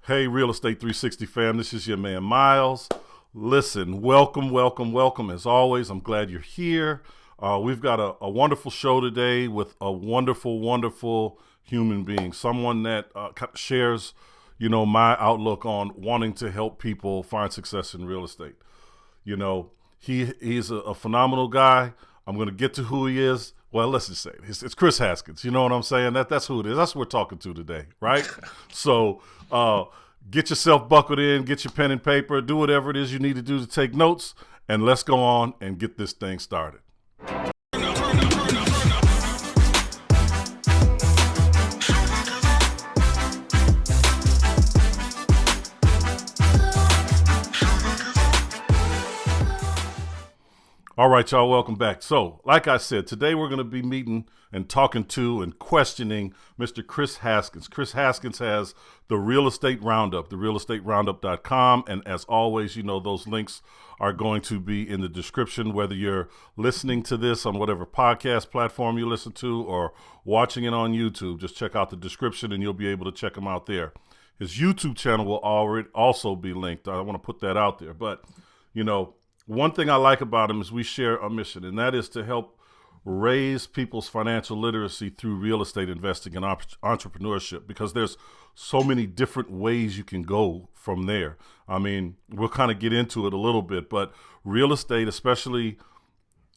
Hey, Real Estate 360 fam, this is your man Miles. Listen, welcome. As always, I'm glad you're here. We've got a wonderful show today with a wonderful human being, someone that shares, my outlook on wanting to help people find success in real estate. He's a phenomenal guy. I'm going to get to who he is. Well, let's just say it's Kris Haskins. You know what I'm saying? That's who it is. That's what we're talking to today, right? So get yourself buckled in, get your pen and paper, do whatever it is you need to do to take notes, and let's go on and get this thing started. All right, y'all, welcome back. So, like I said, today we're going to be meeting and talking to and questioning Mr. Kris Haskins. Kris Haskins has the Real Estate Roundup, therealestateroundup.com. And as always, those links are going to be in the description, whether you're listening to this on whatever podcast platform you listen to or watching it on YouTube. Just check out the description and you'll be able to check him out there. His YouTube channel will already also be linked. I want to put that out there. But, one thing I like about him is we share a mission, and that is to help raise people's financial literacy through real estate investing and entrepreneurship, because there's so many different ways you can go from there. I mean, we'll kind of get into it a little bit, but real estate, especially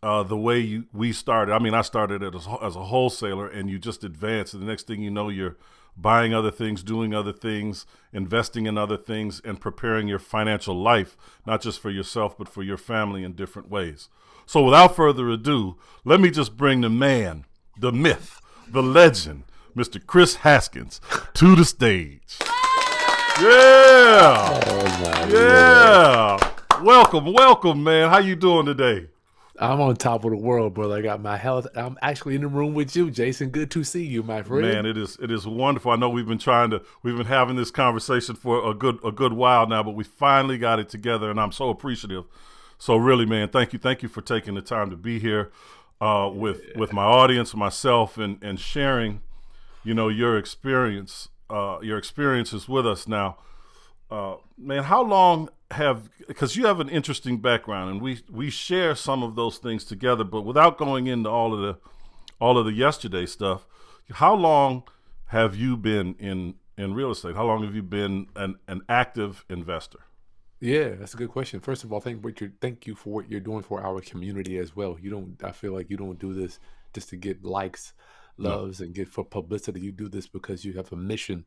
the way we started. I mean, I started it as a wholesaler, and you just advance, and the next thing you know, you're buying other things, doing other things, investing in other things, and preparing your financial life, not just for yourself, but for your family in different ways. So without further ado, let me just bring the man, the myth, the legend, Mr. Kris Haskins, to the stage. Yeah. Yeah. Welcome, man. How you doing today? I'm on top of the world, brother. I got my health. I'm actually in the room with you, Jason. Good to see you, my friend. Man, it is wonderful. I know we've been having this conversation for a good while now, but we finally got it together, and I'm so appreciative. So really, man, thank you for taking the time to be here with my audience, myself, and sharing, your experiences with us now. Man, how long because you have an interesting background, and we share some of those things together, but without going into all of the yesterday stuff, how long have you been in real estate? How long have you been an active investor? Yeah, that's a good question. First of all, thank you for what you're doing for our community as well. I feel like you don't do this just to get likes, loves, and get for publicity. You do this because you have a mission.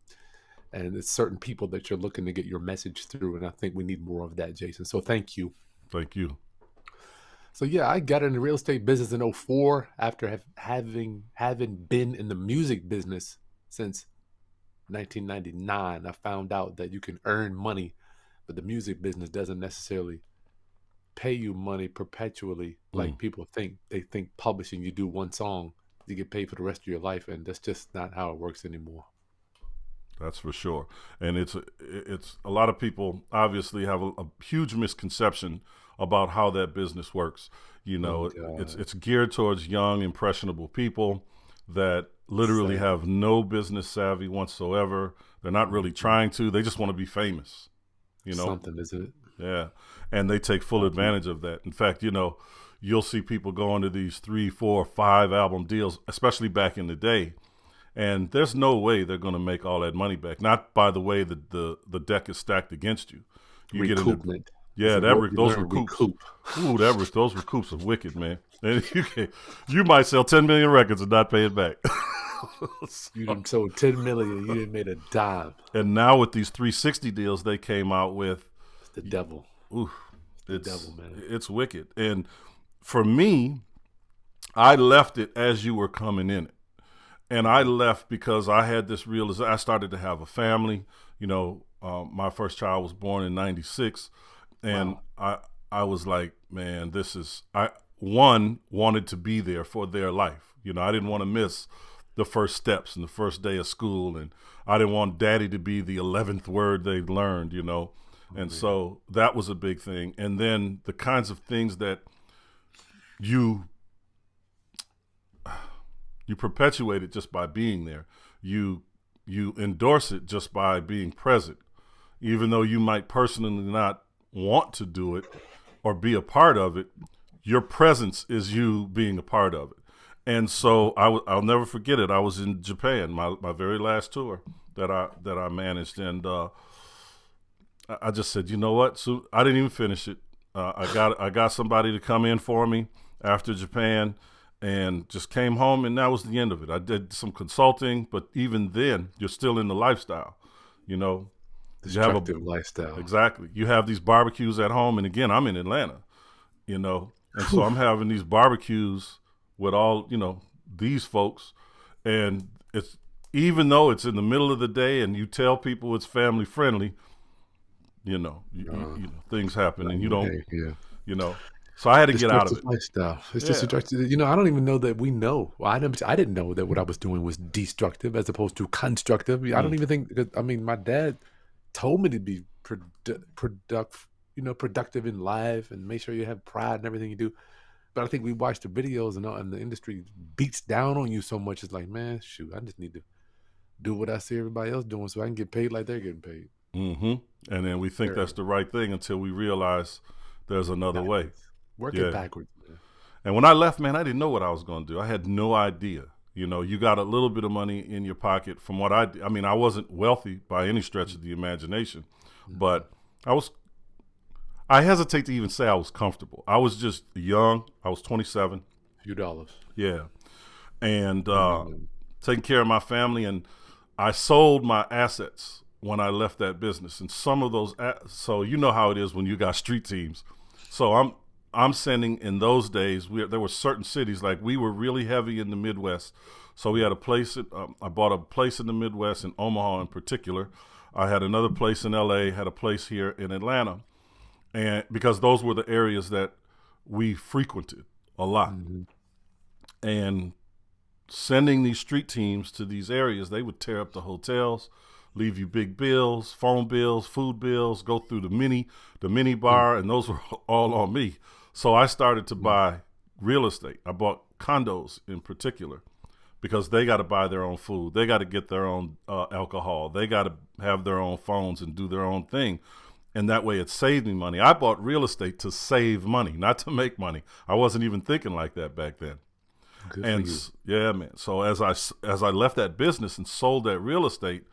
And it's certain people that you're looking to get your message through. And I think we need more of that, Jason. So thank you. Thank you. So yeah, I got into real estate business in '04 after having been in the music business since 1999. I found out that you can earn money, but the music business doesn't necessarily pay you money perpetually like people think. They think publishing, you do one song, you get paid for the rest of your life. And that's just not how it works anymore. That's for sure. And it's a lot of people obviously have a huge misconception about how that business works. It's geared towards young, impressionable people that literally have no business savvy whatsoever. They're not really trying to. They just want to be famous. Something, isn't it? Yeah. And they take full advantage of that. In fact, you'll see people go into these 3, 4, 5 album deals, especially back in the day. And there's no way they're going to make all that money back. Not by the way that the deck is stacked against you. You Recoupment. Those recoups. Ooh, those recoups are wicked, man. And you might sell 10 million records and not pay it back. You done sold 10 million. You didn't made a dime. And now with these 360 deals they came out with, it's the devil. Ooh, it's the devil, man. It's wicked. And for me, I left it as you were coming in it. And I left because I had this realization. I started to have a family. My first child was born in '96, and wow. I was like, man, I wanted to be there for their life. I didn't want to miss the first steps and the first day of school, and I didn't want daddy to be the 11th word they learned. And so that was a big thing. And then the kinds of things that you perpetuate it just by being there. You endorse it just by being present. even though you might personally not want to do it or be a part of it, your presence is you being a part of it. And so I'll never forget it. I was in Japan, my very last tour that I managed, and I just said, you know what? So I didn't even finish it. I got somebody to come in for me after Japan, and just came home, and that was the end of it. I did some consulting, but even then, you're still in the lifestyle, you know. Destructive lifestyle. Exactly. You have these barbecues at home, and again, I'm in Atlanta, you know, and so I'm having these barbecues with all, you know, these folks, and it's, even though it's in the middle of the day and you tell people it's family friendly, you know, you know, things happen, and you don't, you know. So I had to get out of it. Lifestyle. It's just destructive. You know, I don't even know that we know. Well, I didn't know that what I was doing was destructive as opposed to constructive. I don't even think. I mean, my dad told me to be productive in life and make sure you have pride in everything you do. But I think we watch the videos and the industry beats down on you so much. It's like, man, shoot, I just need to do what I see everybody else doing so I can get paid like they're getting paid. Mm-hmm. And then we think that's the right thing until we realize there's another way. Working backwards, man. And when I left, man, I didn't know what I was going to do. I had no idea. You know, you got a little bit of money in your pocket from what I mean, I wasn't wealthy by any stretch of the imagination, but I hesitate to even say I was comfortable. I was just young. I was 27. A few dollars. Yeah. And taking care of my family. And I sold my assets when I left that business. And some of those, so you know how it is when you got street teams. So I'm sending, in those days, there were certain cities, like we were really heavy in the Midwest. So we had a place, I bought a place in the Midwest, in Omaha in particular. I had another place in LA, had a place here in Atlanta. And because those were the areas that we frequented a lot. Mm-hmm. And sending these street teams to these areas, they would tear up the hotels, leave you big bills, phone bills, food bills, go through the mini bar, and those were all on me. So I started to buy real estate. I bought condos in particular because they got to buy their own food. They got to get their own alcohol. They got to have their own phones and do their own thing. And that way it saved me money. I bought real estate to save money, not to make money. I wasn't even thinking like that back then. Good and yeah, man. So as I left that business and sold that real estate,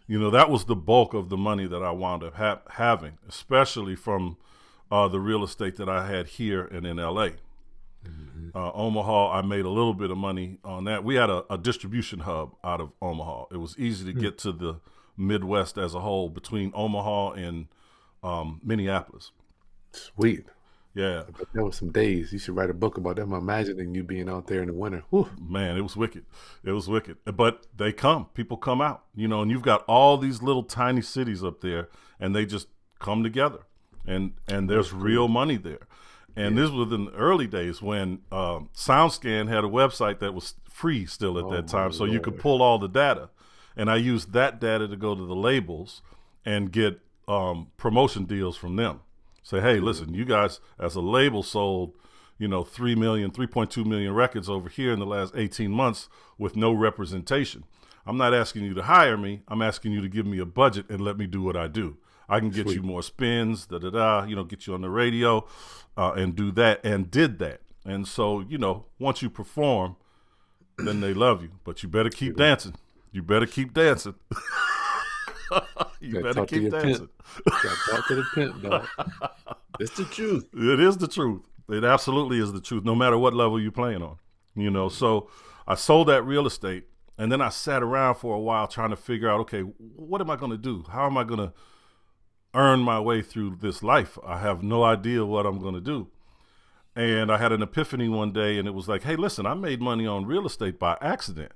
you know, that was the bulk of the money that I wound up having, especially from the real estate that I had here and in LA. Mm-hmm. Omaha, I made a little bit of money on that. We had a distribution hub out of Omaha. It was easy to get to the Midwest as a whole between Omaha and Minneapolis. Sweet. Yeah. But there was some days. You should write a book about them. I'm imagining you being out there in the winter. Whew. Man, it was wicked. It was wicked. But people come out, you know, and you've got all these little tiny cities up there, and they just come together. And there's real money there. And this was in the early days when SoundScan had a website that was free still at that time. So you could pull all the data. And I used that data to go to the labels and get promotion deals from them. Say, hey, listen, you guys as a label sold, you know, 3.2 million records over here in the last 18 months with no representation. I'm not asking you to hire me. I'm asking you to give me a budget and let me do what I do. I can get you more spins, you know, get you on the radio and do that, and did that. And so, you know, once you perform, then they love you. But you better keep dancing. You better keep dancing. You better keep dancing. Talk to the pimp, dog. It's the truth. It is the truth. It absolutely is the truth, no matter what level you're playing on. You know, so I sold that real estate, and then I sat around for a while trying to figure out, okay, what am I going to do? How am I going to earn my way through this life? I have no idea what I'm going to do. And I had an epiphany one day, and it was like, hey, listen, I made money on real estate by accident.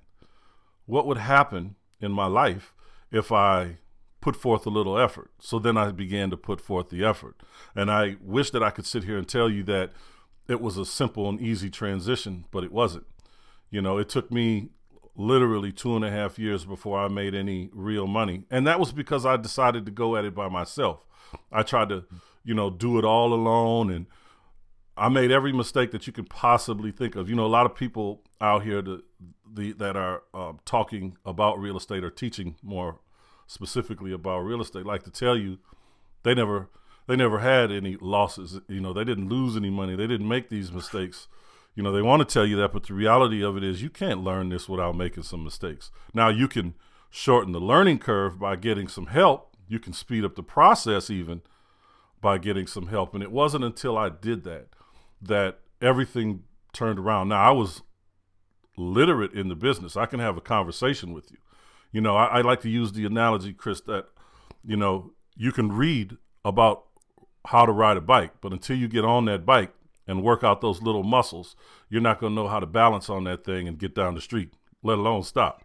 What would happen in my life if I put forth a little effort? So then I began to put forth the effort. And I wish that I could sit here and tell you that it was a simple and easy transition, but it wasn't. You know, it took me literally 2.5 years before I made any real money. And that was because I decided to go at it by myself. I tried to, you know, do it all alone, and I made every mistake that you could possibly think of. You know, a lot of people out here that are talking about real estate or teaching more specifically about real estate like to tell you they never had any losses. They didn't lose any money. They didn't make these mistakes. They want to tell you that, but the reality of it is you can't learn this without making some mistakes. Now, you can shorten the learning curve by getting some help. You can speed up the process even by getting some help. And it wasn't until I did that everything turned around. Now, I was literate in the business. I can have a conversation with you. I like to use the analogy, Kris, that, you can read about how to ride a bike, but until you get on that bike and work out those little muscles, you're not going to know how to balance on that thing and get down the street, let alone stop,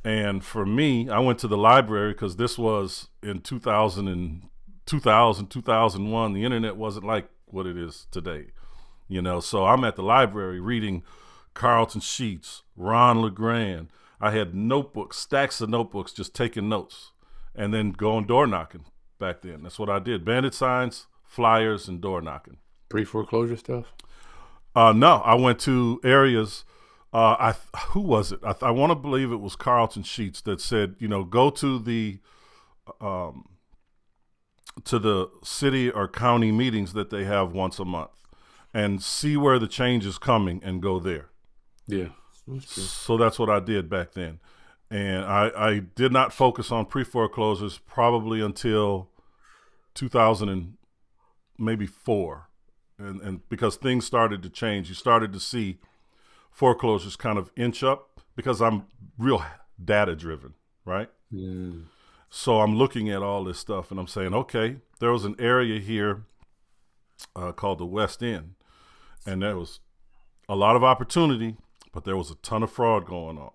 And for me, I went to the library because this was in 2001. The internet wasn't like what it is today, So I'm at the library reading Carlton Sheets, Ron LeGrand. I had notebooks, stacks of notebooks, just taking notes and then going door knocking back then. That's what I did. Bandit signs, flyers, and door knocking. Pre-foreclosure stuff? No, I went to areas. Who was it? I want to believe it was Carlton Sheets that said, go to the city or county meetings that they have once a month and see where the change is coming and go there. Yeah. So that's what I did back then. And I did not focus on pre-foreclosures probably until 2004. And because things started to change, you started to see foreclosures kind of inch up because I'm real data driven, right? Mm. So I'm looking at all this stuff and I'm saying, okay, there was an area here called the West End, and there was a lot of opportunity, but there was a ton of fraud going on.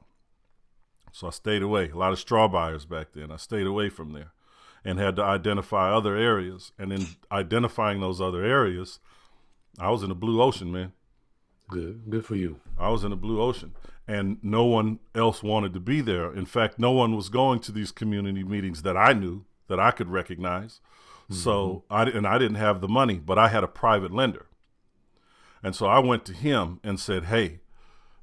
So I stayed away. A lot of straw buyers back then. I stayed away from there and had to identify other areas. And in identifying those other areas, I was in the blue ocean, man. Good for you. I was in the blue ocean, and no one else wanted to be there. In fact, no one was going to these community meetings that I knew, that I could recognize. Mm-hmm. So I didn't have the money, but I had a private lender. And so I went to him and said, hey,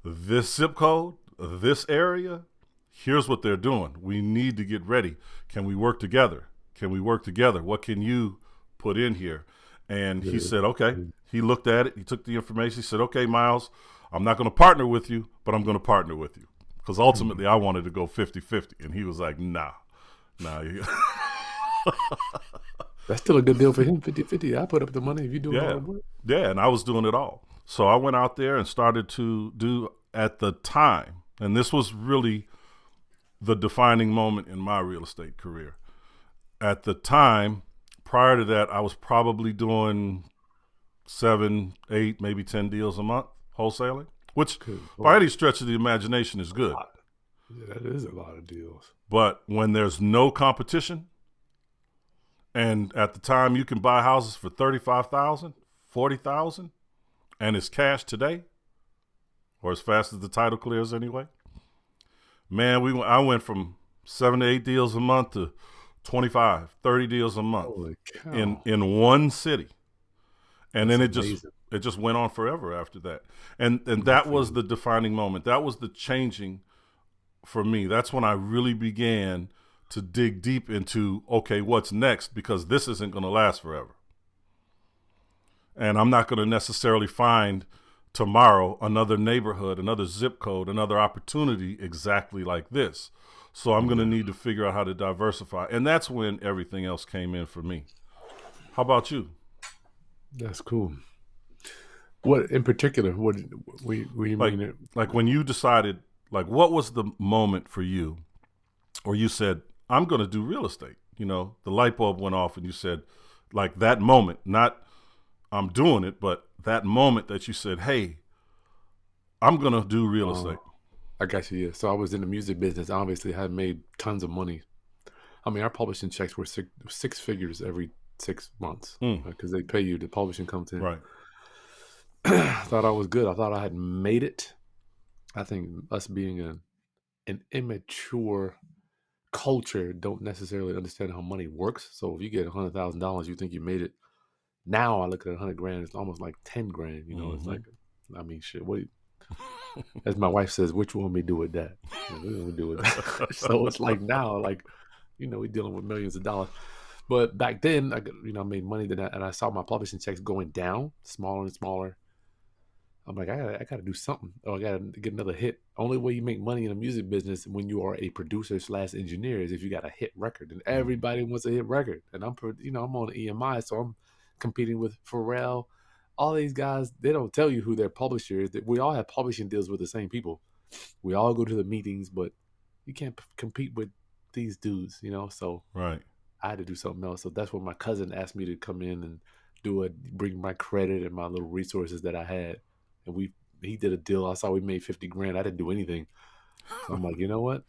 this zip code, this area, here's what they're doing. We need to get ready. Can we work together? What can you put in here? And he said, okay. He looked at it. He took the information. He said, okay, Miles, I'm not going to partner with you, but I'm going to partner with you. Because ultimately I wanted to go 50-50. And he was like, nah. That's still a good deal for him, 50-50. I put up the money if you do all the work. Yeah, and I was doing it all. So I went out there and started to do at the time, and this was really the defining moment in my real estate career. At the time, prior to that, I was probably doing 7, 8, maybe 10 deals a month wholesaling, which by any stretch of the imagination is good. Yeah, that is a lot of deals. But when there's no competition, and at the time you can buy houses for $35,000, $40,000, and it's cash today, or as fast as the title clears anyway. Man, I went from 7 to 8 deals a month to 25, 30 deals a month in one city. And then it just went on forever after that. And that was the defining moment. That was the changing for me. That's when I really began to dig deep into, okay, what's next? Because this isn't going to last forever. And I'm not going to necessarily find tomorrow another neighborhood, another zip code, another opportunity exactly like this. So I'm going to need to figure out how to diversify. And that's when everything else came in for me. How about you? That's cool. What in particular, what we mean? Like when you decided, like what was the moment for you or you said, I'm going to do real estate? The light bulb went off and you said, like that moment, not I'm doing it, but that moment that you said, hey, I'm going to do real estate. I got you, yeah. So I was in the music business. Obviously, I had made tons of money. I mean, our publishing checks were six figures every 6 months because they pay you. The publishing comes in. Right. I thought I was good. I thought I had made it. I think us being an immature culture don't necessarily understand how money works. So if you get $100,000, you think you made it. Now I look at $100,000, it's almost like $10,000. It's like, I mean, shit. As my wife says, "What you want me to do with that? What you want me to do with that?" So it's like now, like, we're dealing with millions of dollars. But back then, I made money then, and I saw my publishing checks going down, smaller and smaller. I'm like, I gotta do something. Or I gotta get another hit. Only way you make money in the music business when you are a producer / engineer is if you got a hit record, and everybody wants a hit record. And I'm on EMI, so I'm competing with Pharrell. All these guys, they don't tell you who their publisher is. We all have publishing deals with the same people. We all go to the meetings, but you can't compete with these dudes. So Right. I had to do something else. So that's when my cousin asked me to come in and bring my credit and my little resources that I had. And he did a deal. I saw we made 50 grand. I didn't do anything. So I'm like, you know what?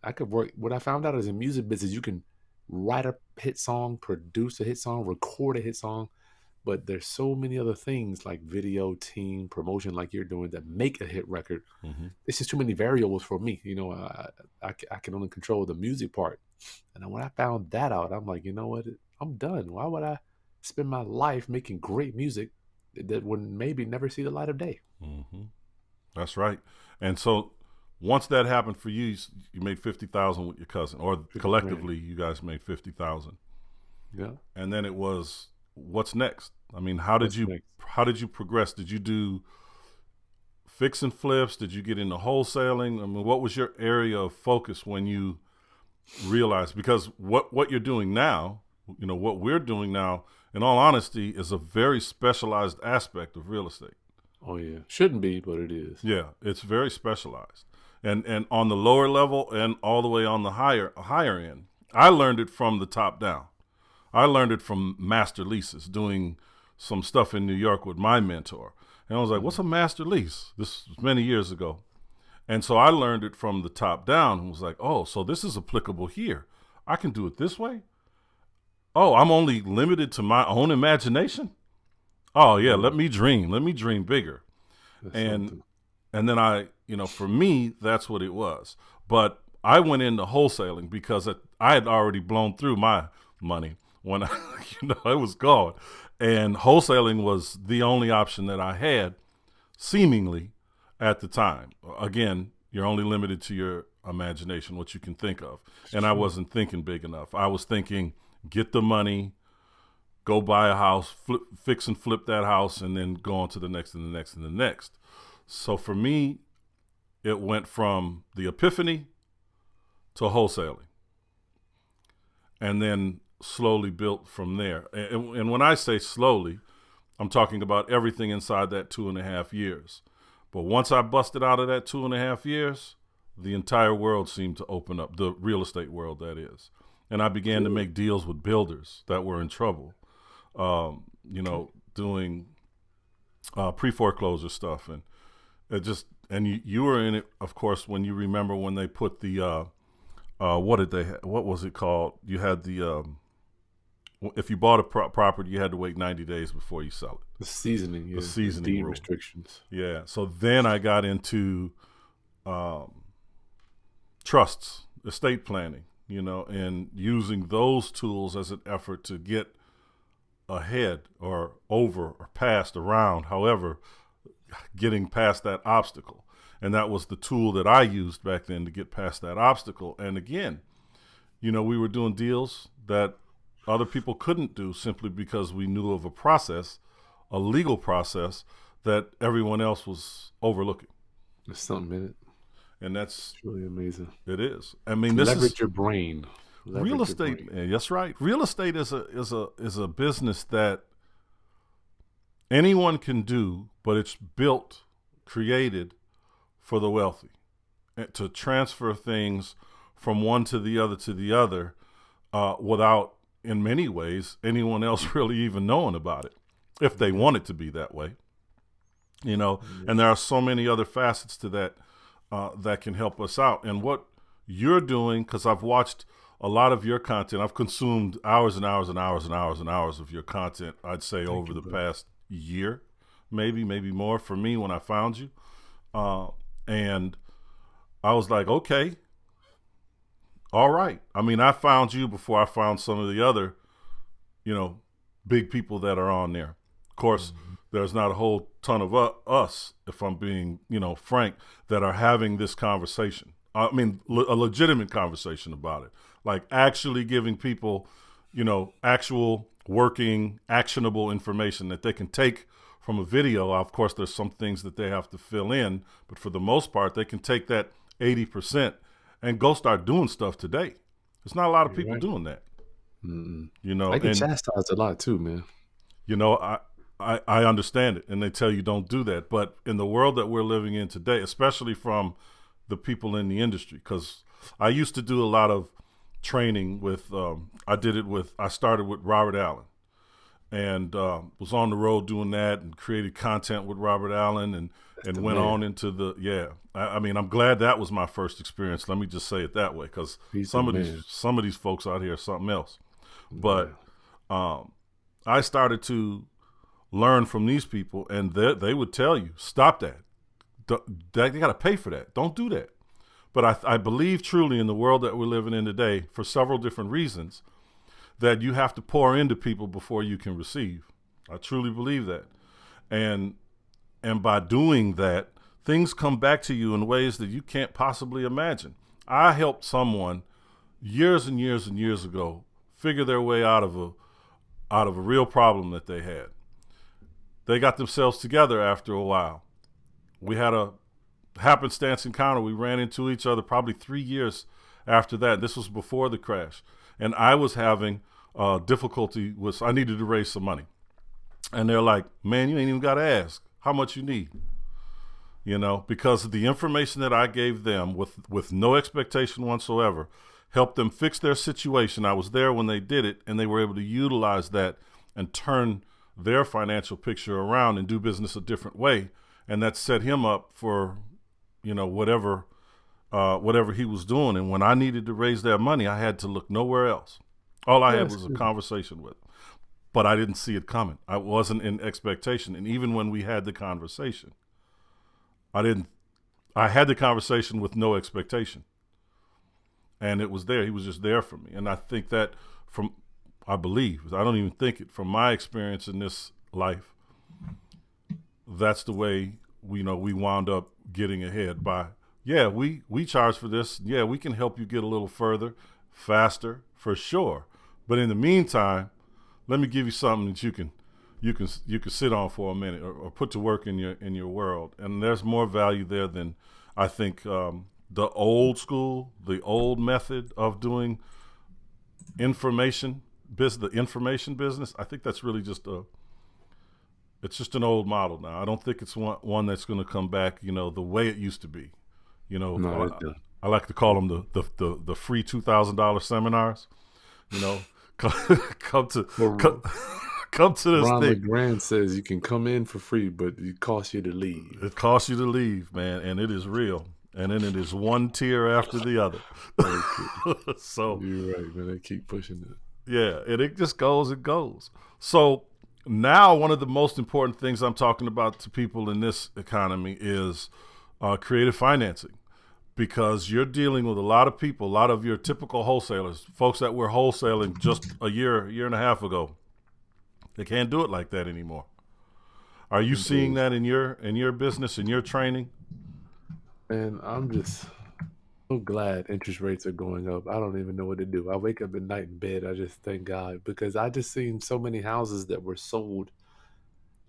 I could work. What I found out is in music business, you can write a hit song, produce a hit song, record a hit song, but there's so many other things like video, team, promotion, like you're doing, that make a hit record. Mm-hmm. It's just too many variables for me. I can only control the music part. And when I found that out, I'm like, you know what? I'm done. Why would I spend my life making great music that would maybe never see the light of day? Mm-hmm. That's right. And so once that happened for you, you made 50,000 with your cousin, or 50 collectively, grand. you guys made 50,000. Yeah. And then it was, what's next? I mean, how did What's you next? progress? Did you do fix and flips? Did you get into wholesaling? I mean, what was your area of focus when you realized? Because what you're doing now, what we're doing now, in all honesty, is a very specialized aspect of real estate. Oh yeah. Shouldn't be, but it is. Yeah, it's very specialized. And on the lower level and all the way on the higher end. I learned it from the top down. I learned it from master leases, doing some stuff in New York with my mentor. And I was like, what's a master lease? This was many years ago. And so I learned it from the top down and was like, oh, so this is applicable here. I can do it this way. Oh, I'm only limited to my own imagination. Oh yeah, let me dream. Let me dream bigger. That's And something. and then for me, that's what it was. But I went into wholesaling because I had already blown through my money when it was gone. And wholesaling was the only option that I had, seemingly, at the time. Again, you're only limited to your imagination, what you can think of. It's And I true. wasn't thinking big enough. I was thinking, get the money, go buy a house, fix and flip that house, and then go on to the next and the next and the next. So for me, it went from the epiphany to wholesaling, and then slowly built from there. And when I say slowly, I'm talking about everything inside that 2.5 years. But once I busted out of that 2.5 years, the entire world seemed to open up, the real estate world, that is. And I began to make deals with builders that were in trouble, doing pre-foreclosure stuff. And it just, and you were in it, of course, when you remember when they put the, what was it called? You had the, if you bought a property, you had to wait 90 days before you sell it. The seasoning, The yeah. seasoning Deed rule. restrictions. Yeah. So then I got into trusts, estate planning, and using those tools as an effort to get ahead or over or past, around, however, getting past that obstacle. And that was the tool that I used back then to get past that obstacle. And again, we were doing deals that other people couldn't do simply because we knew of a process, a legal process that everyone else was overlooking. There's something in it. And that's, It's really amazing. it is. I mean, this Leverage is your brain. real Leverage your estate. brain. That's right. Real estate is a business that anyone can do, but it's built, created for the wealthy, to transfer things from one to the other without, in many ways, anyone else really even knowing about it, if they want it to be that way. And there are so many other facets to that that can help us out. And what you're doing, because I've watched a lot of your content, I've consumed hours and hours and hours and hours and hours of your content, I'd say over the past year, maybe more for me when I found you. And I was like, okay, all right. I mean, I found you before I found some of the other, big people that are on there. Of course, there's not a whole ton of us, if I'm being, frank, that are having this conversation. I mean, a legitimate conversation about it, like actually giving people, actual working, actionable information that they can take from a video. Of course, there's some things that they have to fill in, but for the most part, they can take that 80% and go start doing stuff today. There's not a lot of You're people right. doing that, I get and chastised a lot too, man. I understand it, and they tell you don't do that. But in the world that we're living in today, especially from the people in the industry, because I used to do a lot of training with, I started with Robert Allen, and was on the road doing that and created content with Robert Allen, and That's the went man. on into the I mean, I'm glad that was my first experience. Let me just say it that way, because He's the man. some of these folks out here are something else. But Yeah. I started to learn from these people, and they would tell you, stop that. You got to pay for that. Don't do that. But I believe truly in the world that we're living in today, for several different reasons, that you have to pour into people before you can receive. I truly believe that. And by doing that, things come back to you in ways that you can't possibly imagine. I helped someone years and years and years ago figure their way out of a real problem that they had. They got themselves together after a while. We had a happenstance encounter. We ran into each other probably 3 years after that. This was before the crash. And I was having difficulty with, I needed to raise some money. And they're like, man, you ain't even got to ask how much you need. Because of the information that I gave them with no expectation whatsoever, helped them fix their situation. I was there when they did it, and they were able to utilize that and turn their financial picture around and do business a different way. And that set him up for, whatever he was doing. And when I needed to raise that money, I had to look nowhere else. All I had was a conversation with him. But I didn't see it coming. I wasn't in expectation. And even when we had the conversation, I had the conversation with no expectation. And it was there. He was just there for me. And I think that I don't even think it, from my experience in this life, that's the way we wound up getting ahead by, we charge for this. Yeah, we can help you get a little further, faster, for sure. But in the meantime, let me give you something that you can sit on for a minute, or put to work in your world. And there's more value there than I think the old school, the old method of doing the information business. I think that's really just it's just an old model now. I don't think it's one that's going to come back, the way it used to be. No, I like to call them the free $2,000 seminars. Come to this Ron thing. LeGrand says you can come in for free, but it costs you to leave. It costs you to leave, man, and it is real. And then it is one tier after the other. So you're right, man. They keep pushing it. Yeah, and it just goes and goes. So now one of the most important things I'm talking about to people in this economy is creative financing, because you're dealing with a lot of people, a lot of your typical wholesalers, folks that were wholesaling just a year and a half ago. They can't do it like that anymore. Are you seeing that in your business, in your training? And I'm just so glad interest rates are going up. I don't even know what to do. I wake up at night in bed. I just thank God, because I just seen so many houses that were sold.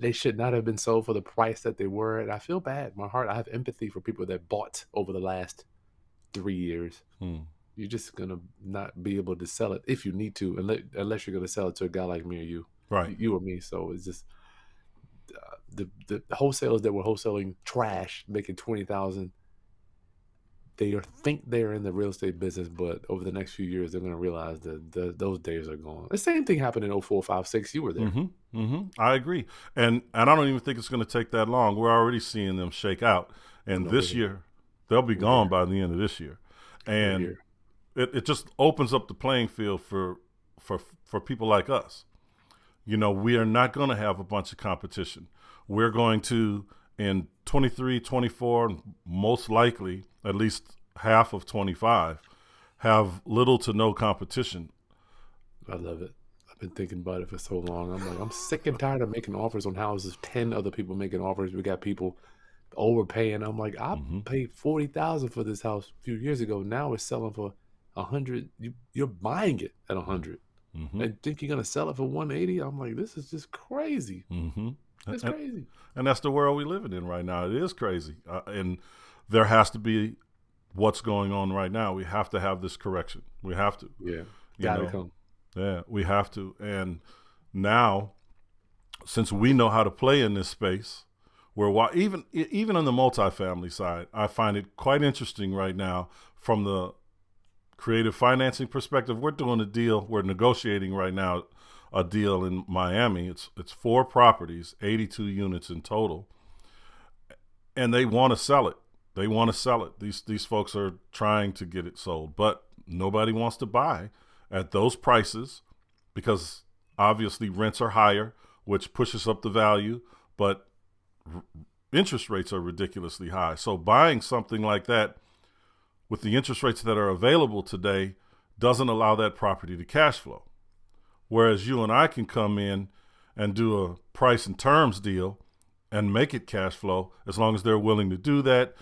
They should not have been sold for the price that they were. And I feel bad. I have empathy for people that bought over the last 3 years. You're just going to not be able to sell it if you need to, unless you're going to sell it to a guy like me or you. Right. You or me. So it's just the wholesalers that were wholesaling trash, making $20,000. They think they're in the real estate business, but over the next few years, they're going to realize that those days are gone. The same thing happened in 04, 05, 06. You were there. I agree. And I don't even think it's going to take that long. We're already seeing them shake out. And this year, they'll be gone by the end of this year. And it just opens up the playing field for people like us. We are not going to have a bunch of competition. We're going to, in 23, 24, most likely, at least half of 25, have little to no competition. I love it. I've been thinking about it for so long. I'm like, I'm sick and tired of making offers on houses. 10 other people making offers. We got people overpaying. I'm like, I Mm-hmm. paid 40,000 for this house a few years ago. Now it's selling for 100. You're buying it at 100, Mm-hmm. and think you're gonna sell it for 180. I'm like, this is just crazy. Mm-hmm. It's And, crazy. and that's the world we're living in right now. It is crazy. And there has to be what's going on right now. We have to have this correction. We have to. Yeah, You gotta know, come. yeah, we have to. And now, since we know how to play in this space, where even on the multifamily side, I find it quite interesting right now from the creative financing perspective. We're doing a deal. We're negotiating right now a deal in Miami. It's 4 properties, 82 units in total, and they want to sell it. They want to sell it. These folks are trying to get it sold, but nobody wants to buy at those prices because obviously rents are higher, which pushes up the value, but interest rates are ridiculously high. So buying something like that with the interest rates that are available today doesn't allow that property to cash flow. Whereas you and I can come in and do a price and terms deal and make it cash flow as long as they're willing to do that.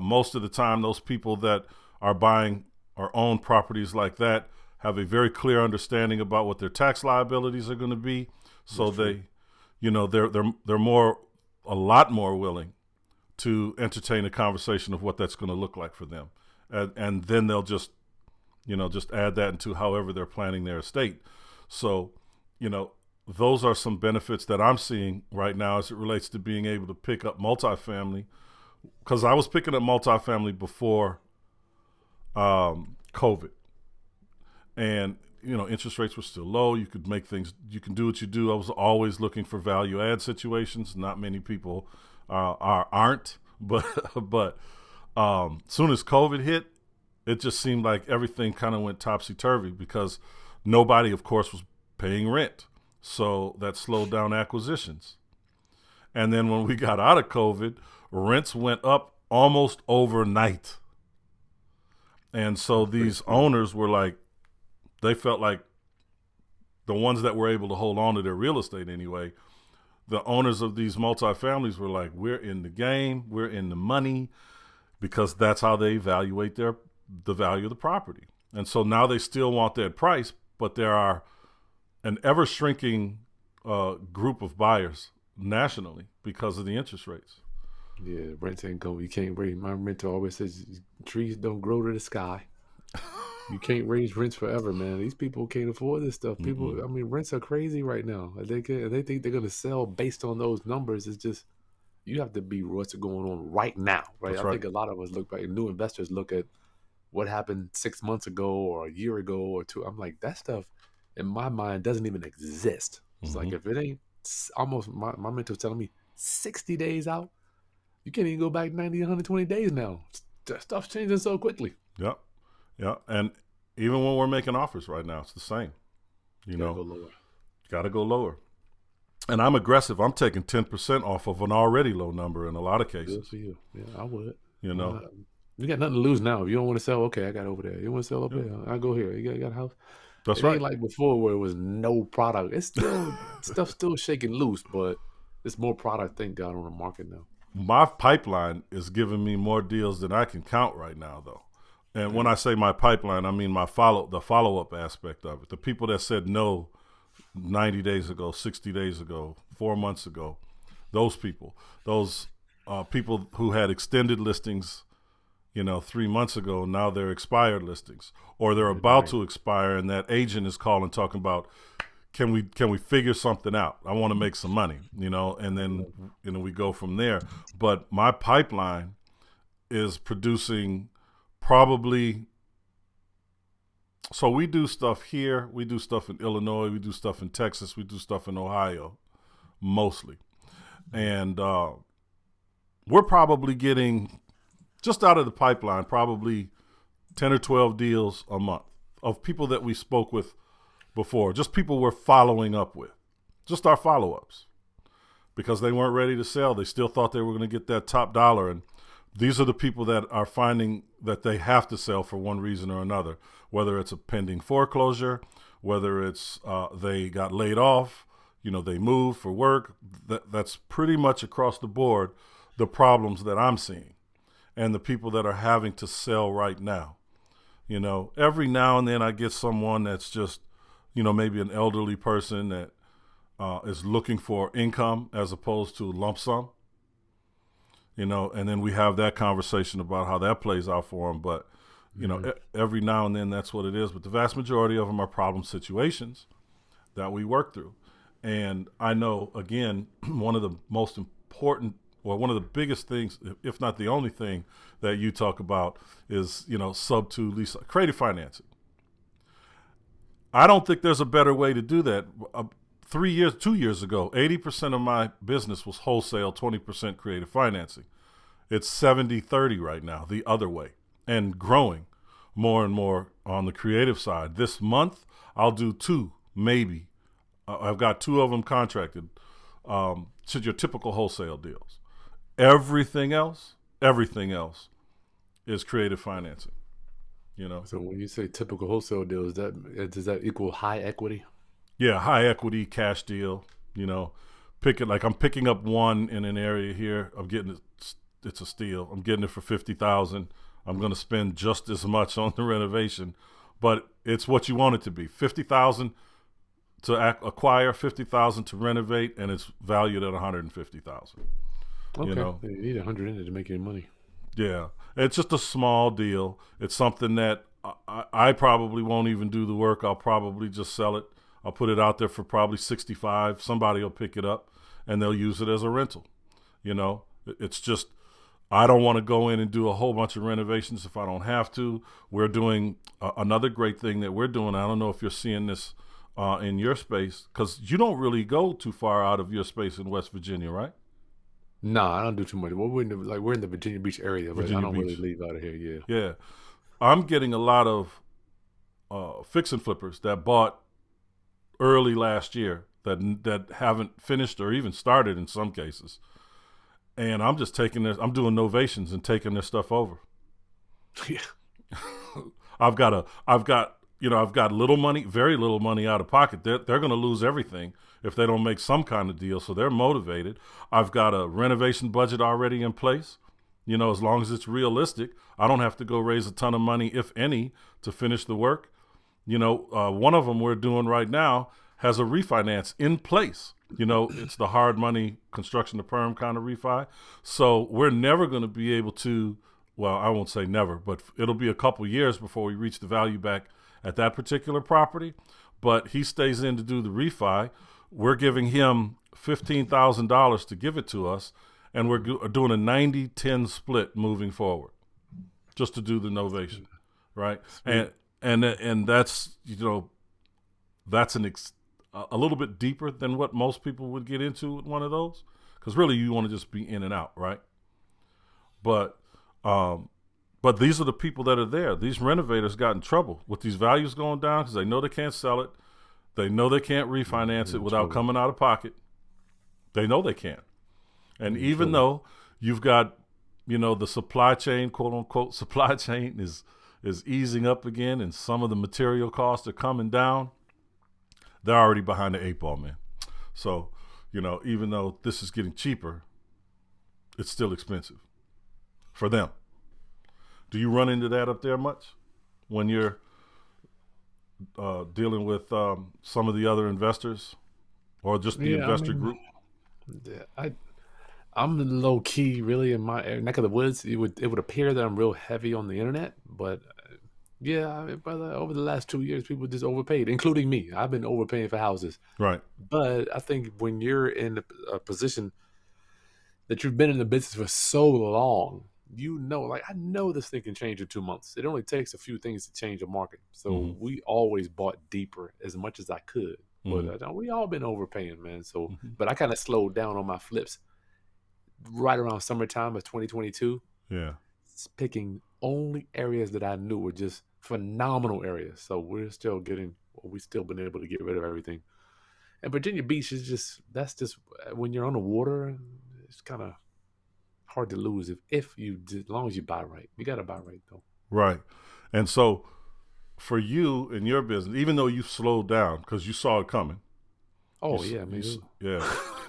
Most of the time, those people that are buying or own properties like that have a very clear understanding about what their tax liabilities are going to be. So they, they're a lot more willing to entertain a conversation of what that's going to look like for them. And then they'll just add that into however they're planning their estate. So, those are some benefits that I'm seeing right now as it relates to being able to pick up multifamily. Because I was picking up multifamily before COVID. And, interest rates were still low. You could do what you do. I was always looking for value add situations. Not many people aren't. But soon as COVID hit, it just seemed like everything kind of went topsy-turvy because nobody, of course, was paying rent. So that slowed down acquisitions. And then when we got out of COVID, rents went up almost overnight. And so these owners were like, they felt like the ones that were able to hold on to their real estate anyway, the owners of these multifamilies were like, we're in the game, we're in the money, because that's how they evaluate the value of the property. And so now they still want that price, but there are an ever shrinking group of buyers nationally because of the interest rates. Yeah, rents ain't going. You can't raise. My mentor always says trees don't grow to the sky. You can't raise rents forever, man. These people can't afford this stuff. People, I mean, rents are crazy right now. They think they're gonna sell based on those numbers. It's just you have to be what's going on right now, right? That's I right. think a lot of us look back, new investors look at what happened 6 months ago or a year ago or two. I'm like, that stuff in my mind doesn't even exist. It's like if it ain't almost my mentor telling me 60 days out, you can't even go back 90, 120 days now. Stuff's changing so quickly. Yep. Yeah. And even when we're making offers right now, it's the same. Gotta go lower. Got to go lower. And I'm aggressive. I'm taking 10% off of an already low number in a lot of cases. Good for you. Yeah, I would. You know, you got nothing to lose now. If you don't want to sell, okay, I got over there. You want to sell up there? I go here. You got a house. That's it right. ain't like before where it was no product. It's still stuff's still shaking loose, but there's more product, thank God, on the market now. My pipeline is giving me more deals than I can count right now, though. And when I say my pipeline, I mean the follow-up aspect of it. The people that said no 90 days ago, 60 days ago, 4 months ago, those people who had extended listings, 3 months ago, now they're expired listings, or they're about to expire, and that agent is calling talking about, can we figure something out? I want to make some money, and then we go from there. But my pipeline is producing probably. So we do stuff here, we do stuff in Illinois, we do stuff in Texas, we do stuff in Ohio, mostly, and we're probably getting just out of the pipeline probably 10 or 12 deals a month of people that we spoke with before, just people we're following up with, just our follow-ups, because they weren't ready to sell. They still thought they were going to get that top dollar. And these are the people that are finding that they have to sell for one reason or another, whether it's a pending foreclosure, whether it's they got laid off, they moved for work. That's pretty much across the board the problems that I'm seeing and the people that are having to sell right now. Every now and then I get someone that's just, maybe an elderly person that is looking for income as opposed to lump sum, and then we have that conversation about how that plays out for them. But, every now and then that's what it is. But the vast majority of them are problem situations that we work through. And I know, again, one of the most important, or one of the biggest things, if not the only thing that you talk about is, sub-2 lease, creative financing. I don't think there's a better way to do that. 2 years ago, 80% of my business was wholesale, 20% creative financing. It's 70-30 right now, the other way, and growing more and more on the creative side. This month, I'll do 2, maybe. I've got 2 of them contracted to your typical wholesale deals. Everything else is creative financing. So when you say typical wholesale deals, does that equal high equity? Yeah, high equity cash deal. I'm picking up one in an area here. I'm getting it. It's a steal. I'm getting it for $50,000. I'm going to spend just as much on the renovation, but it's what you want it to be. $50,000 to acquire, $50,000 to renovate, and it's valued at $150,000. Okay, you need 100 in it to make any money. Yeah, it's just a small deal. It's something that I probably won't even do the work. I'll probably just sell it. I'll put it out there for probably $65,000. Somebody will pick it up, and they'll use it as a rental. It's just, I don't want to go in and do a whole bunch of renovations if I don't have to. We're doing another great thing that we're doing. I don't know if you're seeing this in your space, because you don't really go too far out of your space in West Virginia, right? No, I don't do too much. Well, we're in the Virginia Beach area, but I don't really Beach. leave out of here. Yeah. Yeah. I'm getting a lot of fix and flippers that bought early last year that haven't finished or even started in some cases. And I'm just I'm doing novations and taking their stuff over. Yeah. I've got little money, very little money out of pocket. They're going to lose everything if they don't make some kind of deal. So they're motivated. I've got a renovation budget already in place. As long as it's realistic, I don't have to go raise a ton of money, if any, to finish the work. One of them we're doing right now has a refinance in place. It's the hard money construction to perm kind of refi. So we're never going to be able to, well, I won't say never, but it'll be a couple years before we reach the value back at that particular property. But he stays in to do the refi. We're giving him $15,000 to give it to us, and we're doing a 90-10 split moving forward, just to do the novation, right? And that's that's a little bit deeper than what most people would get into with one of those, because really you want to just be in and out, right? But these are the people that are there. These renovators got in trouble with these values going down because they know they can't sell it. They know they can't refinance it without coming out of pocket. They know they can't. And even though you've got, the supply chain, quote unquote, supply chain is easing up again, and some of the material costs are coming down, they're already behind the 8 ball, man. So, even though this is getting cheaper, it's still expensive for them. Do you run into that up there much when you're dealing with some of the other investors or just the investor group? I'm low key, really, in my neck of the woods. It would appear that I'm real heavy on the internet, but brother, over the last 2 years, people just overpaid, including me. I've been overpaying for houses, right? But I think when you're in a position that you've been in the business for so long, I know this thing can change in 2 months. It only takes a few things to change a market. So we always bought deeper as much as I could. But we all been overpaying, man. So, but I kind of slowed down on my flips right around summertime of 2022. Yeah. Picking only areas that I knew were just phenomenal areas. So we've still been able to get rid of everything. And Virginia Beach is that's just when you're on the water, it's kind of hard to lose as long as you buy right. You got to buy right though. Right. And so for you in your business, even though you slowed down because you saw it coming. Oh yeah, man. Yeah,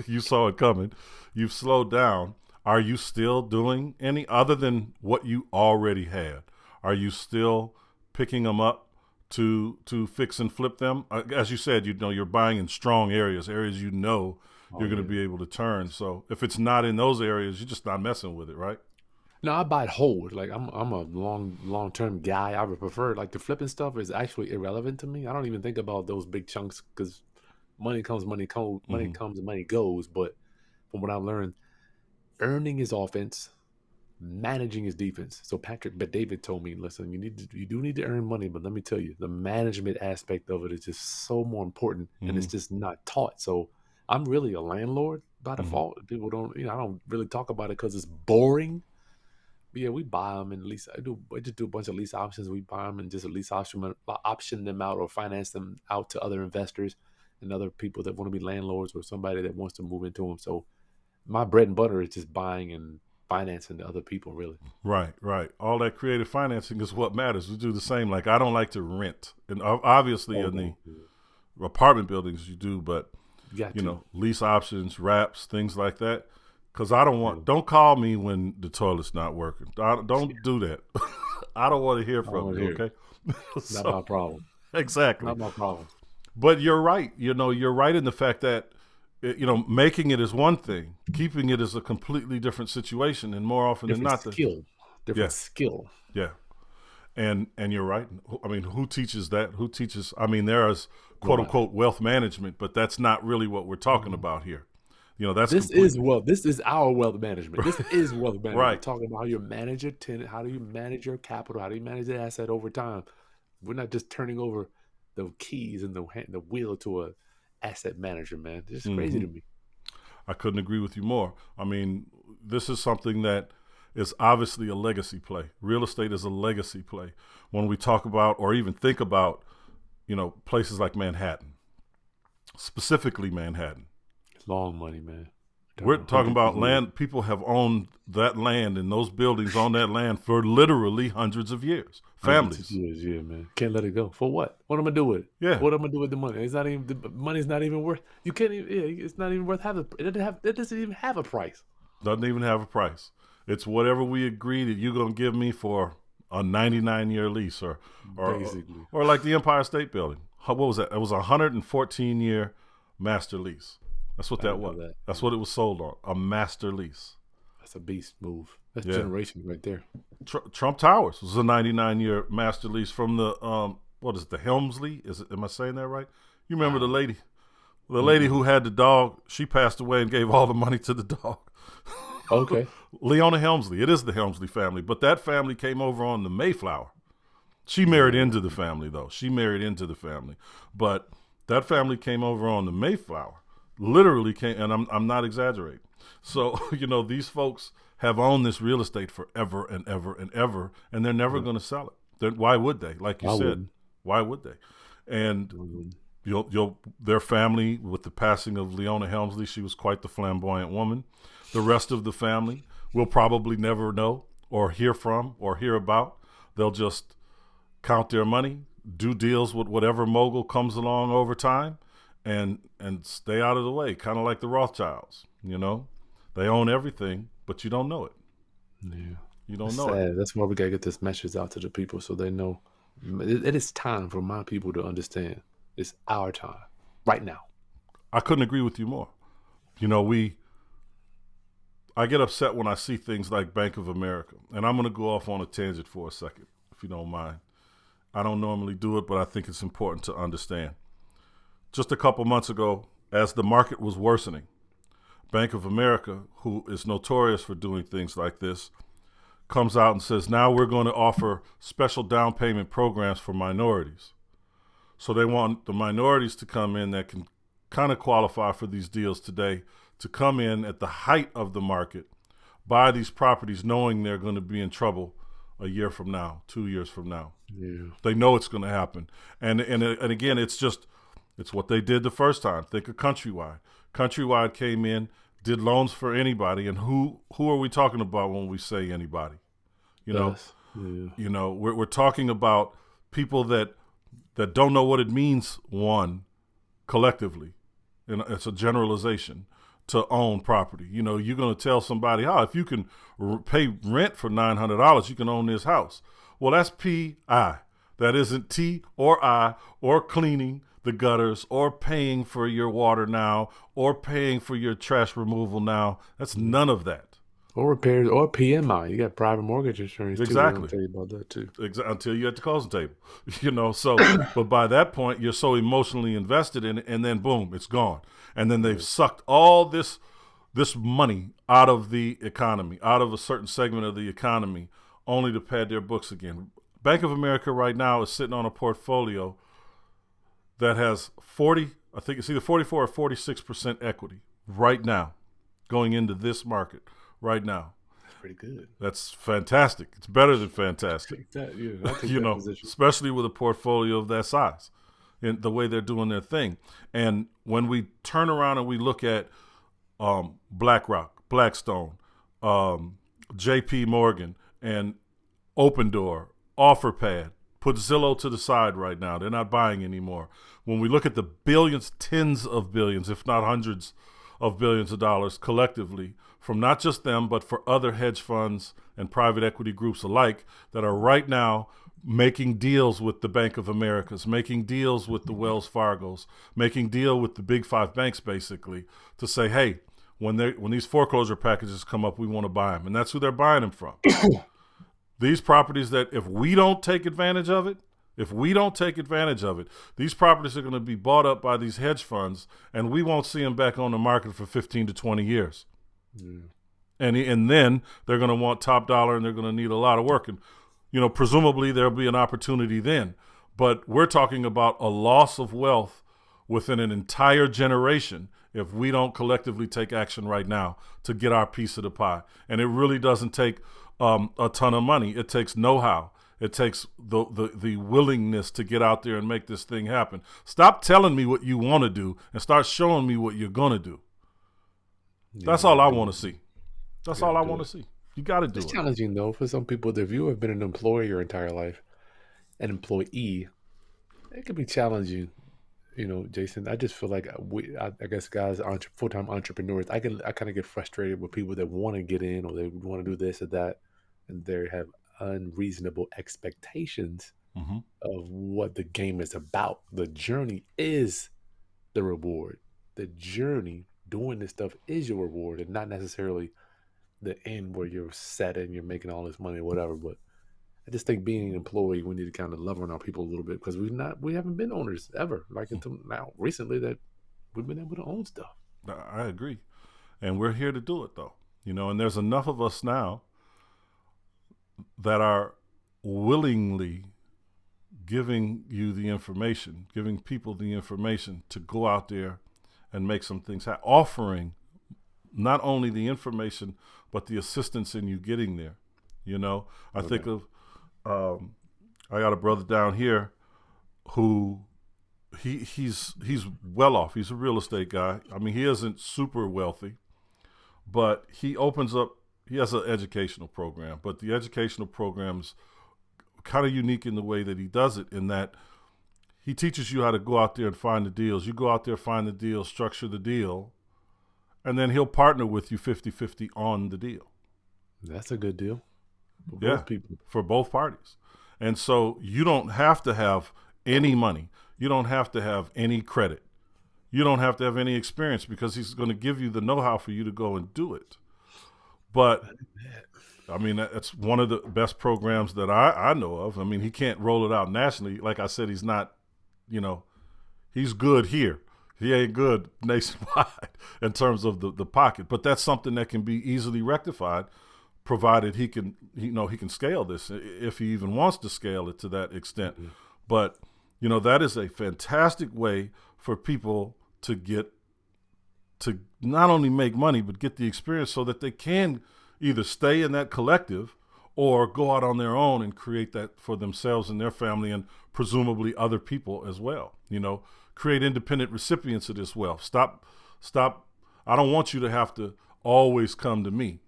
you saw it coming. You've slowed down. Are you still doing any other than what you already had? Are you still picking them up to fix and flip them? As you said, you're buying in strong areas you know you're going to be able to turn. So if it's not in those areas, you're just not messing with it, right? No, I buy it whole. Like I'm a long term guy. I would prefer like the flipping stuff is actually irrelevant to me. I don't even think about those big chunks because money comes, money Mm-hmm. comes, and money goes. But from what I've learned, earning is offense, managing is defense. So but David told me, listen, you do need to earn money, but let me tell you, the management aspect of it is just so more important, and Mm-hmm. it's just not taught. So I'm really a landlord by Mm-hmm. default. People don't, I don't really talk about it because it's boring. But yeah, we buy them and lease. I just do a bunch of lease options. We buy them and just lease option them out or finance them out to other investors and other people that want to be landlords or somebody that wants to move into them. So my bread and butter is just buying and financing to other people, really. Right, right. All that creative financing is what matters. We do the same. Like I don't like to rent, and obviously Oh in the no, yeah. apartment buildings you do, but You got to. lease options, wraps, things like that. Because I don't Yeah. want. Don't call me when the toilet's not working. Don't do that. I don't want to hear I don't from want to you. hear it. Okay. Not my So problem. exactly. Not my problem. But you're right. You're right in the fact that making it is one thing, keeping it is a completely different situation, and more often than Different not, skill. yeah, Different skill. yeah. And you're right. I mean, who teaches that? Who teaches? I mean, there is quote Nobody. unquote wealth management, but that's not really what we're talking Mhm. about here. That's complete. This is our wealth management. This is wealth management. We're Right. talking about how you manage your tenant, how do you manage your capital, how do you manage the asset over time. We're not just turning over the keys and the wheel to a asset manager, man. It's crazy Hmm. to me. I couldn't agree with you more. I mean, this is something that is obviously a legacy play. Real estate is a legacy play. When we talk about or even think about, places like Manhattan, specifically Manhattan. It's long money, man. We're We're talking talking hundreds of about years. land. People have owned that land and those buildings on that land for literally hundreds of years. Hundreds of Families. years, yeah, man. Can't let it go. For what? What am I gonna do with it? Yeah. What am I gonna do with the money? It's not even the money's not even worth. You can't even. Yeah, it's not even worth having. It doesn't even have a price. Doesn't even have a price. It's whatever we agree that you're going to give me for a 99-year lease or Basically, or like the Empire State Building. What was that? It was a 114-year master lease. That's what I that didn't know was. that. That's Yeah. what it was sold on, a master lease. That's a beast move. That's Yeah. generation right there. Trump Towers was a 99-year master lease from the what is it, the Helmsley? Am I saying that right? You remember the Wow. lady? The lady Mm-mm. who had the dog, she passed away and gave all the money to the dog. Okay. Leona Helmsley. It is the Helmsley family, but that family came over on the Mayflower. She married Yeah. into the family, though. She married into the family, but that family came over on the Mayflower. Literally came, and I'm not exaggerating. So these folks have owned this real estate forever and ever and ever, and they're never Yeah. going to sell it. Why would they? Like you I said, wouldn't. why would they? And I wouldn't. their family, with the passing of Leona Helmsley, she was quite the flamboyant woman. The rest of the family will probably never know or hear from or hear about. They'll just count their money, do deals with whatever mogul comes along over time, and stay out of the way. Kind of like the Rothschilds. They own everything, but you don't know it. Yeah. You don't It's know it. sad. That's why we gotta get this message out to the people so they know. It is time for my people to understand. It's our time right now. I couldn't agree with you more. I get upset when I see things like Bank of America, and I'm going to go off on a tangent for a second, if you don't mind. I don't normally do it, but I think it's important to understand. Just a couple months ago, as the market was worsening, Bank of America, who is notorious for doing things like this, comes out and says, now we're going to offer special down payment programs for minorities. So they want the minorities to come in that can kind of qualify for these deals today, to come in at the height of the market, buy these properties knowing they're going to be in trouble a year from now, 2 years from now. Yeah. They know it's going to happen. And again, it's what they did the first time. Think of Countrywide. Countrywide came in, did loans for anybody, and who are we talking about when we say anybody? Yes. Yeah. We're talking about people that that don't know what it means, one, collectively. It's a generalization to own property. You know, you're going to tell somebody, if you can pay rent for $900, you can own this house. Well, that's P.I. That isn't T or I or cleaning the gutters or paying for your water now or paying for your trash removal now. That's none of that. Or repairs or PMI. You got private mortgage insurance too. Exactly. I'll tell you about that too. Until you're at the closing table, you know. So, but by that point, you're so emotionally invested in it, and then boom, it's gone. And then they've sucked all this money out of the economy, out of a certain segment of the economy, only to pad their books again. Bank of America right now is sitting on a portfolio that has I think it's either 44 or 46% equity right now, going into this market right now. That's pretty good. That's fantastic. It's better than fantastic. You know, position. Especially with a portfolio of that size and the way they're doing their thing. And when we turn around and we look at BlackRock, Blackstone, JP Morgan, and Open Door, OfferPad, put Zillow to the side right now. They're not buying anymore. When we look at the billions, tens of billions, if not hundreds of billions of dollars collectively from not just them, but for other hedge funds and private equity groups alike that are right now making deals with the Bank of Americas, making deals with the Wells Fargos, making deal with the big five banks basically to say, hey, when these foreclosure packages come up, we want to buy them. And that's who they're buying them from. These properties that if we don't take advantage of it, these properties are going to be bought up by these hedge funds, and we won't see them back on the market for 15 to 20 years. Yeah. And then they're going to want top dollar, and they're going to need a lot of work. And, you know, presumably there'll be an opportunity then. But we're talking about a loss of wealth within an entire generation if we don't collectively take action right now to get our piece of the pie. And it really doesn't take a ton of money. It takes know-how. It takes the willingness to get out there and make this thing happen. Stop telling me what you want to do and start showing me what you're going to do. That's all I want to see. That's all I want to see. You got to do it. It's challenging, though, for some people. If you have been an employee your entire life, an employee, it can be challenging. You know, Jason, I just feel like I guess guys, full-time entrepreneurs, I kind of get frustrated with people that want to get in or they want to do this or that, and they have unreasonable expectations of what the game is about. The journey is the reward. The journey doing this stuff is your reward, and not necessarily the end where you're set and you're making all this money or whatever. But I just think being an employee, we need to kind of love on our people a little bit because we haven't been owners ever. Like until now, recently, that we've been able to own stuff. I agree, and we're here to do it, though. You know, and there's enough of us now that are willingly giving you the information, giving people the information to go out there and make some things happen, offering not only the information, but the assistance in you getting there. You know, I think of, I got a brother down here who he's well off. He's a real estate guy. I mean, he isn't super wealthy, but he has an educational program, but the educational program's kind of unique in the way that he does it, in that he teaches you how to go out there and find the deals. You go out there, find the deal, structure the deal, and then he'll partner with you 50-50 on the deal. That's a good deal. For both people. For both parties. And so you don't have to have any money. You don't have to have any credit. You don't have to have any experience because he's going to give you the know-how for you to go and do it. But, I mean, that's one of the best programs that I know of. I mean, he can't roll it out nationally. Like I said, he's not, you know, he's good here. He ain't good nationwide in terms of the pocket. But that's something that can be easily rectified, provided he can scale this if he even wants to scale it to that extent. Mm-hmm. But, you know, that is a fantastic way for people to get to not only make money, but get the experience so that they can either stay in that collective or go out on their own and create that for themselves and their family and presumably other people as well. You know, create independent recipients of this wealth. Stop. I don't want you to have to always come to me.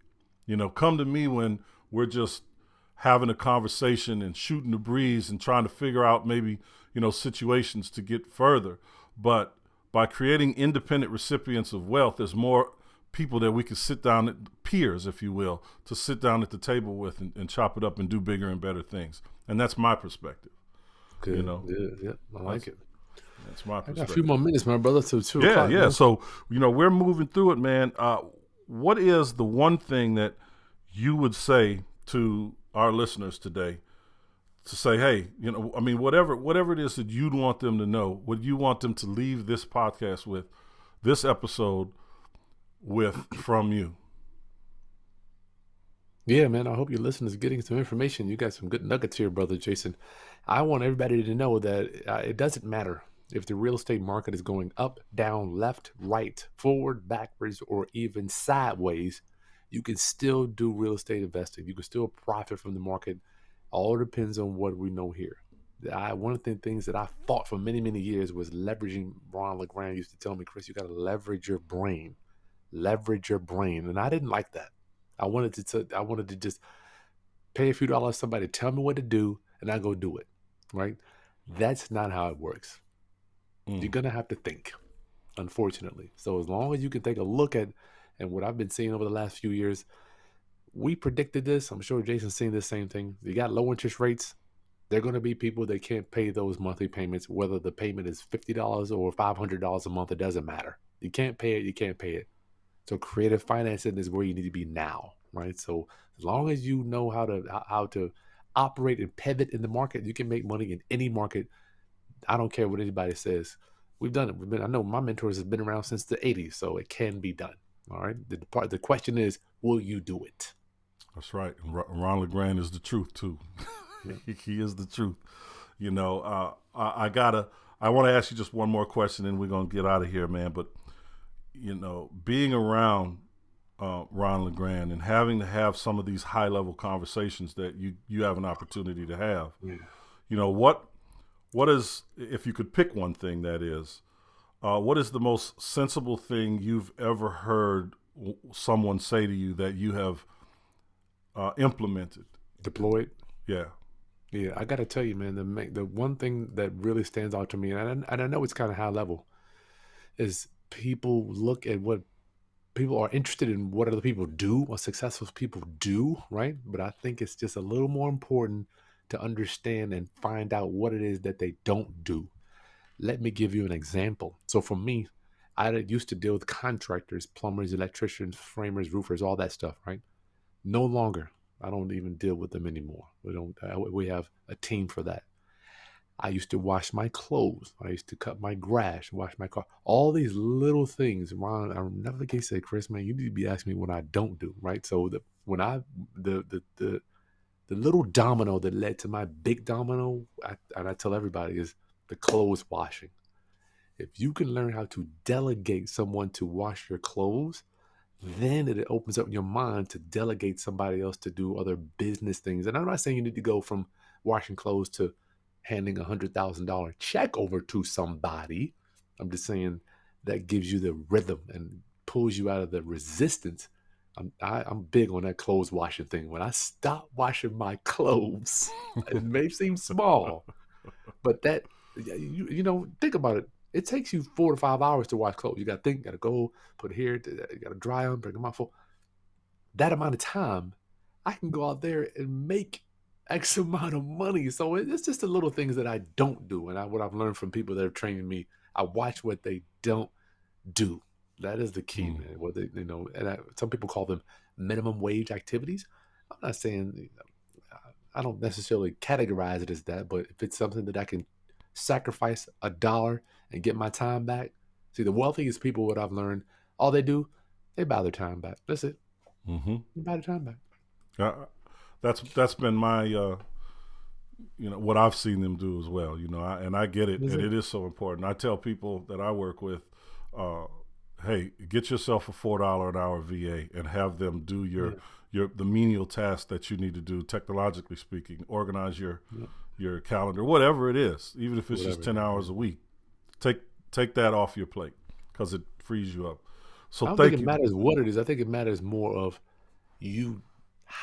You know, come to me when we're just having a conversation and shooting the breeze and trying to figure out maybe, situations to get further. But by creating independent recipients of wealth, there's more people that we can sit down, peers, if you will, to sit down at the table with and chop it up and do bigger and better things. And that's my perspective. Good. Yeah, I like it. That's my perspective. I got a few more minutes, my brother, till 2 o'clock. Yeah. Man. So, we're moving through it, man. What is the one thing that you would say to our listeners today to say, hey, whatever it is that you'd want them to know, what you want them to leave this podcast with, this episode with from you? Yeah, man, I hope your listeners are getting some information. You got some good nuggets here, brother Jason. I want everybody to know that it doesn't matter if the real estate market is going up, down, left, right, forward, backwards, or even sideways. You can still do real estate investing. You can still profit from the market. All depends on what we know here. One of the things that I fought for many, many years was leveraging. Ron LeGrand used to tell me, Kris, you got to leverage your brain. Leverage your brain. And I didn't like that. I wanted to just pay a few dollars to somebody, tell me what to do, and I go do it, right? That's not how it works. You're going to have to think, unfortunately. So as long as you can take a look at, and what I've been seeing over the last few years, we predicted this. I'm sure Jason's seen the same thing. You got low interest rates. There are going to be people that can't pay those monthly payments, whether the payment is $50 or $500 a month. It doesn't matter. You can't pay it. You can't pay it. So creative financing is where you need to be now, right? So as long as you know how to operate and pivot in the market, you can make money in any market. I don't care what anybody says. We've done it. I know my mentors have been around since the 80s, so it can be done. All right. The question is, will you do it? That's right. Ron LeGrand is the truth too. Yeah. He is the truth. I want to ask you just one more question, and we're gonna get out of here, man. But being around Ron LeGrand and having to have some of these high level conversations that you have an opportunity to have, what is, if you could pick one thing, that is, what is the most sensible thing you've ever heard someone say to you that you have implemented, deployed? Yeah. I got to tell you, man, the one thing that really stands out to me, and I know it's kind of high level, is people look at what people are interested in, what other people do, what successful people do, right? But I think it's just a little more important to understand and find out what it is that they don't do. Let me give you an example. So for me, I used to deal with contractors, plumbers, electricians, framers, roofers, all that stuff, right? No longer. I don't even deal with them anymore. We have a team for that. I used to wash my clothes. I used to cut my grass, wash my car. All these little things. Ron, I'll never forget, say, Kris, man, you need to be asking me what I don't do, right? So the little domino that led to my big domino, and I tell everybody, is the clothes washing. If you can learn how to delegate someone to wash your clothes, then it opens up your mind to delegate somebody else to do other business things. And I'm not saying you need to go from washing clothes to handing $100,000 check over to somebody. I'm just saying that gives you the rhythm and pulls you out of the resistance. I'm big on that clothes washing thing. When I stop washing my clothes, it may seem small, but that, think about it. It takes you 4 to 5 hours to wash clothes. You got to think, got to go, put it here, you got to dry them, bring them out. That amount of time, I can go out there and make X amount of money. So it's just the little things that I don't do. And what I've learned from people that have trained me, I watch what they don't do. That is the key, man. What they, some people call them minimum wage activities. I'm not saying, I don't necessarily categorize it as that, but if it's something that I can sacrifice $1 and get my time back. See, the wealthiest people, what I've learned, all they do, they buy their time back. That's it. Mm-hmm. They buy their time back. That's been my, what I've seen them do as well. And I get it, and it is so important. I tell people that I work with, hey, get yourself a $4 an hour VA and have them do the menial tasks that you need to do, technologically speaking. Organize your calendar, whatever it is, even if it's just 10 hours a week. Take that off your plate because it frees you up. So I don't think it matters what it is. I think it matters more of you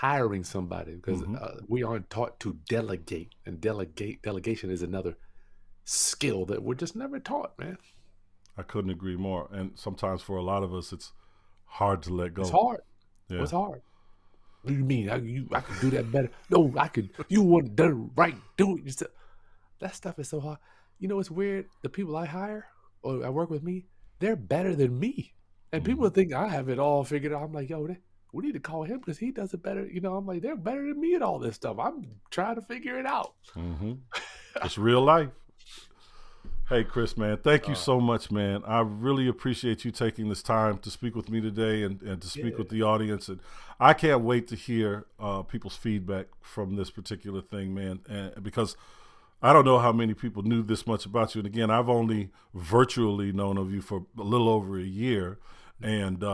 hiring somebody, because we aren't taught to delegate, and delegation is another skill that we're just never taught, man. I couldn't agree more. And sometimes for a lot of us, it's hard to let go. It's hard. Yeah. It's hard. What do you mean? I could do that better. No, I could. You want it done right. Do it yourself. That stuff is so hard. You know, it's weird. The people I hire or I work with me, they're better than me. And people think I have it all figured out. I'm like, yo, we need to call him because he does it better. You know, I'm like, they're better than me at all this stuff. I'm trying to figure it out. It's real life. Hey, Kris, man, thank you so much, man. I really appreciate you taking this time to speak with me today and to speak with the audience. And I can't wait to hear people's feedback from this particular thing, man, and because I don't know how many people knew this much about you. And again, I've only virtually known of you for a little over a year. And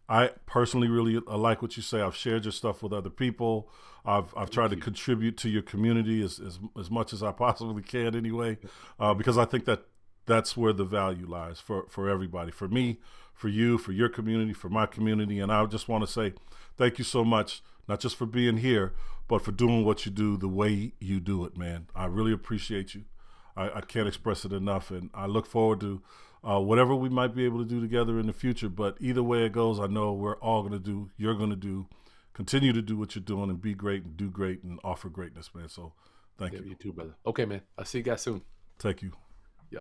I personally really like what you say. I've shared your stuff with other people. I've tried to contribute to your community as much as I possibly can anyway, because I think that's where the value lies for everybody, for me, for you, for your community, for my community. And I just want to say thank you so much, not just for being here, but for doing what you do the way you do it, man. I really appreciate you. I can't express it enough. And I look forward to whatever we might be able to do together in the future. But either way it goes, I know we're all going to do, you're going to do, continue to do what you're doing and be great and do great and offer greatness, man. So thank you. You too, brother. Okay, man. I'll see you guys soon. Thank you.